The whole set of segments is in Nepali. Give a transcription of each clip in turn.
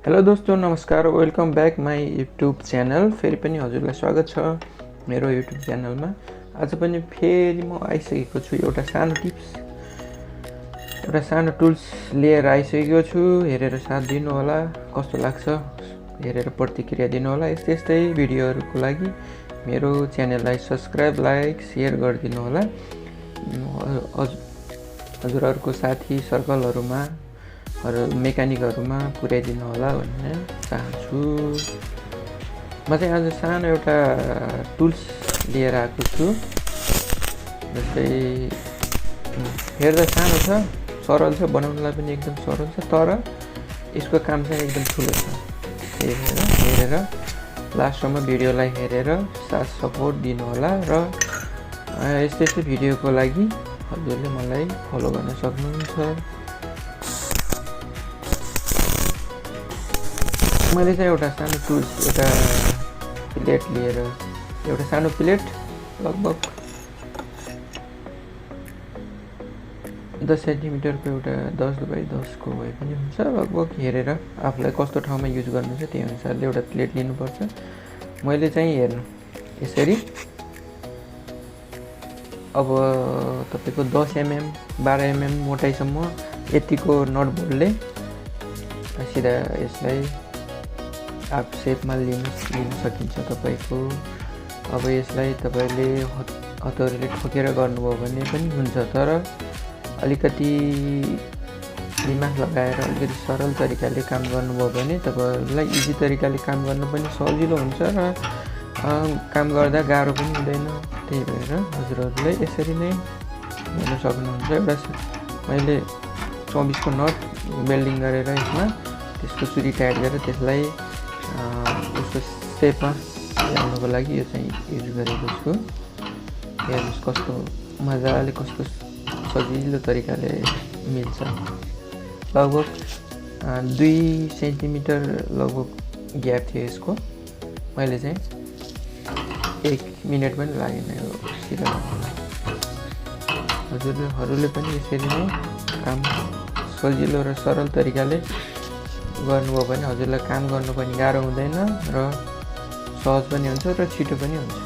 हेलो दोस्तों, नमस्कार। Welcome back my YouTube channel. फेरि पनि हजुरलाई स्वागत छ मेरो युट्युब च्यानलमा। आज पनि फेरि म आइसकेको छु एउटा सानो टुल्स लिएर आइसकेको छु। हेरेर साथ दिनु होला, कस्तो लाग्छ हेरेर प्रतिक्रिया दिनु होला। यस्तै भिडियोहरूको लागि मेरो च्यानललाई सब्सक्राइब, लाइक, सेयर गरिदिनु होला। हजुरहरूको साथी सर्कलहरूमा मेकानिकहरूमा पुर्याइदिनु होला भन्ने चाहन्छु। म चाहिँ आज सानो एउटा टुल्स लिएर आएको छु। जस्तै हेर्दा सानो छ, सरल छ, बनाउनलाई पनि एकदम सरल छ, तर यसको काम चाहिँ एकदम ठुलो छ। हेरेर लास्टसम्म भिडियोलाई हेरेर साथ सपोर्ट दिनु होला। र यस्तै भिडियोको लागि हजुरले मलाई फलो गर्न सक्नुहुन्छ। मैले चाहिँ एउटा सानो टुल्स, एउटा प्लेट लिएर, एउटा सानो प्लेट लगभग 10 सेन्टिमिटरको, एउटा 10x10 को भए पनि हुन्छ। लगभग हेरेर आफूलाई कस्तो ठाउँमा युज गर्नु छ त्यही अनुसारले एउटा प्लेट लिनुपर्छ। मैले चाहिँ हेर्नु यसरी, अब तपाईँको 10 mm 12 mm मोटाइसम्म यतिको नट बोल्टले सिधा यसलाई हाफ सेपमा लिन सकिन्छ तपाईँको। अब यसलाई तपाईँले हतौरीले ठोकेर गर्नुभयो भने पनि हुन्छ, तर अलिकति दिमाग लगाएर अलिकति सरल तरिकाले काम गर्नुभयो भने तपाईँहरूलाई इजी तरिकाले काम गर्नु पनि सजिलो हुन्छ र काम गर्दा गाह्रो पनि हुँदैन। त्यही भएर हजुरहरूले यसरी नै गर्न सक्नुहुन्छ। एउटा मैले 24 को नट वेल्डिङ गरेर यसमा त्यसको चुरी टाइट गरेर त्यसलाई उसको सेपमा ल्याउनको लागि यो चाहिँ युज गरेको छु। हेर्नुहोस् कस्तो मजाले, कस्तो सजिलो तरिकाले मिल्छ। लगभग 2 सेन्टिमिटर लगभग ग्याप थियो यसको। मैले चाहिँ 1 मिनट पनि लागेन यो सिधा गर्नलाई। हजुरहरूले पनि यसरी नै काम सजिलो र सरल तरिकाले गर्नुभयो भने हजुरलाई काम गर्नु पनि गाह्रो हुँदैन र सहज पनि हुन्छ र छिटो पनि हुन्छ।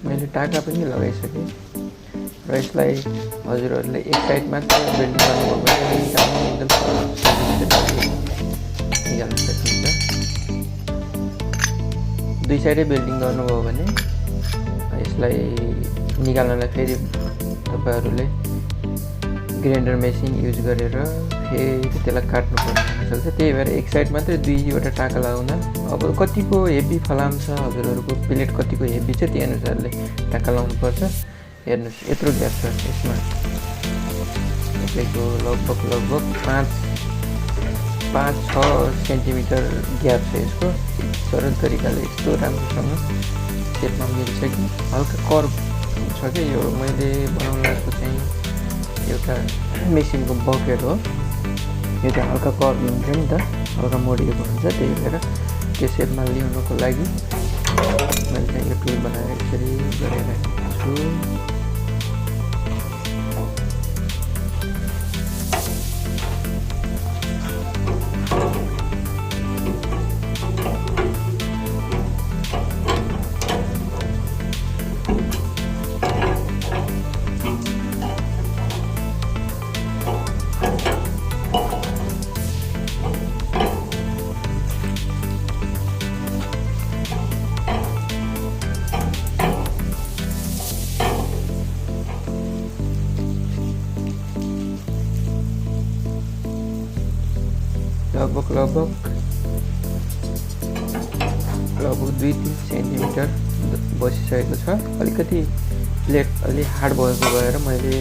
मैले टाका पनि लगाइसकेँ र यसलाई हजुरहरूले एक साइड मात्र बेल्डिङ गर्नुभयो भने एकदम निकाल्न सकिन्छ। 2 साइडै बेल्डिङ गर्नुभयो भने यसलाई निकाल्नलाई फेरि तपाईँहरूले ग्राइन्डर मेसिन युज गरेर फेरि त्यसलाई काट्नुपर्ने हुनसक्छ। त्यही भएर एक साइड मात्रै 2वटा टाका लगाउँदा, अब कतिको हेभी फलाम छ, हजुरहरूको प्लेट कतिको हेभी छ त्यही अनुसारले टाका लगाउनुपर्छ। हेर्नुहोस् यत्रो ग्याप छ यसमा, तपाईँको लगभग 5-6 सेन्टिमिटर ग्याप छ यसको। सरल तरिकाले यस्तो राम्रोसँग सेपमा मिल्छ कि हल्का कर्भ छ कि यो मैले बनाउन लागेको चाहिँ एउटा मेसिनको बकेट हो। यो चाहिँ हल्का कर्भ हुन्छ नि त, हल्का मोडिएको हुन्छ। त्यही भएर त्यो सेपमा ल्याउनको लागि मैले चाहिँ यो टुल बनाएर यसरी गरिरहेको छु। लगभग 2-3 सेन्टिमिटर बसिसकेको छ। अलिकति प्लेट अलि हार्ड भएको भएर मैले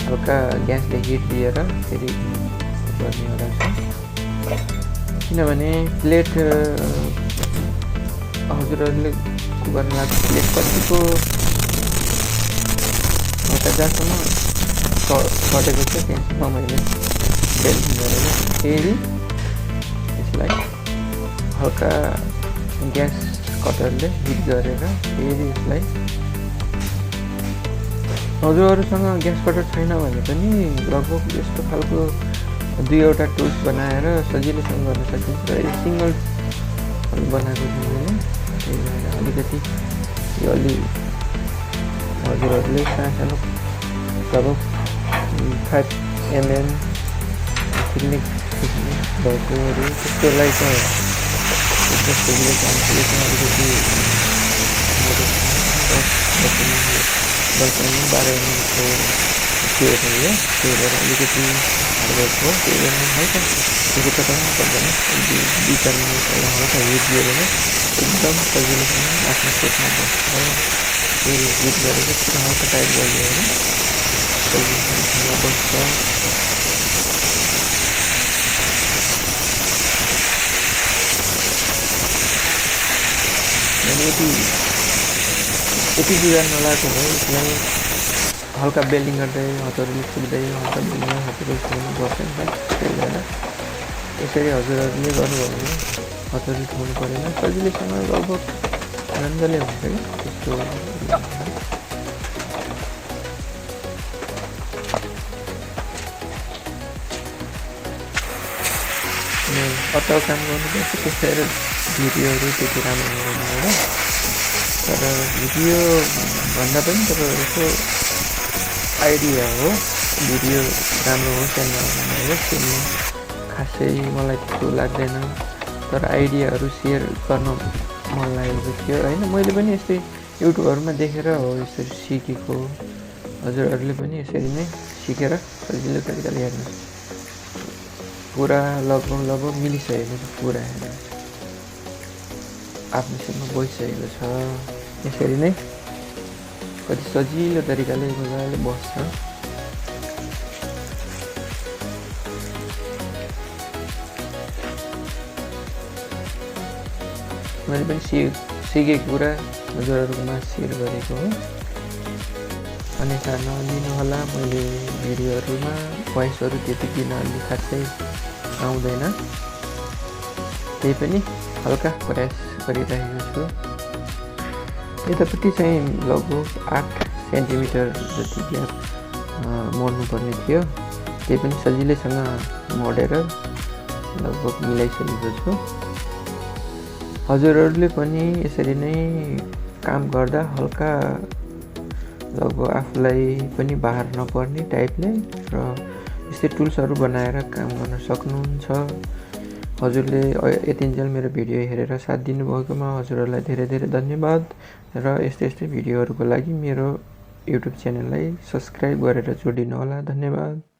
हल्का ग्यासले हिट दिएर फेरि गर्ने होला छ, किनभने प्लेट हजुरहरूले गर्न लाग्छ प्लेट कतिको हल्का जहाँसम्म सटेको छ त्यहाँसम्म मैले बेल्ट गरेर फेरि यसलाई हल्का ग्यास कटरले हिट गरेर फेरि यसलाई, हजुरहरूसँग ग्यास कटर छैन भने पनि लगभग यस्तो खालको 2वटा टुल्स बनाएर सजिलैसँग गर्न सकिन्छ। र यो सिङ्गल बनाएको छु मैले, त्यही भएर अलिकति यो अलि हजुरहरूले सानो लगभग 5 mm थिक्नेस भएकोहरू त्यस्तोलाई चाहिँ एकदम सजिलो काम यसमा अलिकति 12 mm को त्यो भयो, त्यही भएर अलिकति हार्ड भएको हो। त्यही भएर हल्का त्यो चटाउनु पर्दैन, 2-4 मिनट हल्का हिट दियो भने एकदम सजिलोसँग आफ्नो सेटमा बस्छ। फेरि हिट गरेर पुरा हल्का टाइट गरिदियो भने सजिलोसँग बस्छ। यति बिगार नलागेको भयो, यसलाई हल्का बेल्डिङ गर्दै हतुरीले छुट्दै हल्का बेल्डिङ हतुरीले छुट्नु पर्छ नि त। त्यही भएर यसरी हजुरहरूले गर्नुभयो भने हतुरी छुट्नु परेन, सजिलैसँग लगभग आनन्दले हुन्छ कि त्यस्तो। अटो काम गर्नुपर्छ, त्यसरी भिडियोहरू त्यति राम्रो हुँदैन होइन। तर भिडियो भन्दा पनि तपाईँहरूको आइडिया हो, भिडियो राम्रो होस् या नहोस् त्यो खासै मलाई त्यस्तो लाग्दैन। तर आइडियाहरू सेयर गर्न मन लागेको थियो होइन। मैले पनि यस्तै युट्युबहरूमा देखेर हो यसरी सिकेको, हजुरहरूले पनि यसरी नै सिकेर सजिलो तरिकाले हेर्नुहोस्। पुरा लगभग मिलिसकेको छ, पुरा हेर्नुहोस् आफ्नो सेटमा बसिसकेको छ। यसरी नै कति सजिलो तरिकाले मजाले बस्छ। मैले पनि सिकेको कुरा हजुरहरूकोमा सेयर गरेको हो। अन्यथा नलिनु होला, मैले भिडियोहरूमा भोइसहरू त्यति दिन अलि खासै आउँदैन, त्यही पनि हल्का प्रयास गरिरहेको छु। यतापट्टि चाहिँ लगभग 8 सेन्टिमिटर जति ग्याप मोड्नुपर्ने थियो, त्यही पनि सजिलैसँग मोडेर लगभग मिलाइसकेको छु। हजुरहरूले पनि यसरी नै काम गर्दा हल्का लगभग आफूलाई पनि बाहर नपर्ने टाइपले र यस्तै टुल्सहरू बनाएर काम गर्न सक्नुहुन्छ। हजुरले यतिन्जेल मेरो भिडियो हेरेर साथ दिनुभएकोमा हजुरहरूलाई धेरै धेरै धन्यवाद। र यस्तै भिडियोहरूको लागि मेरो युट्युब च्यानललाई सब्सक्राइब गरेर जोडिनु होला। धन्यवाद।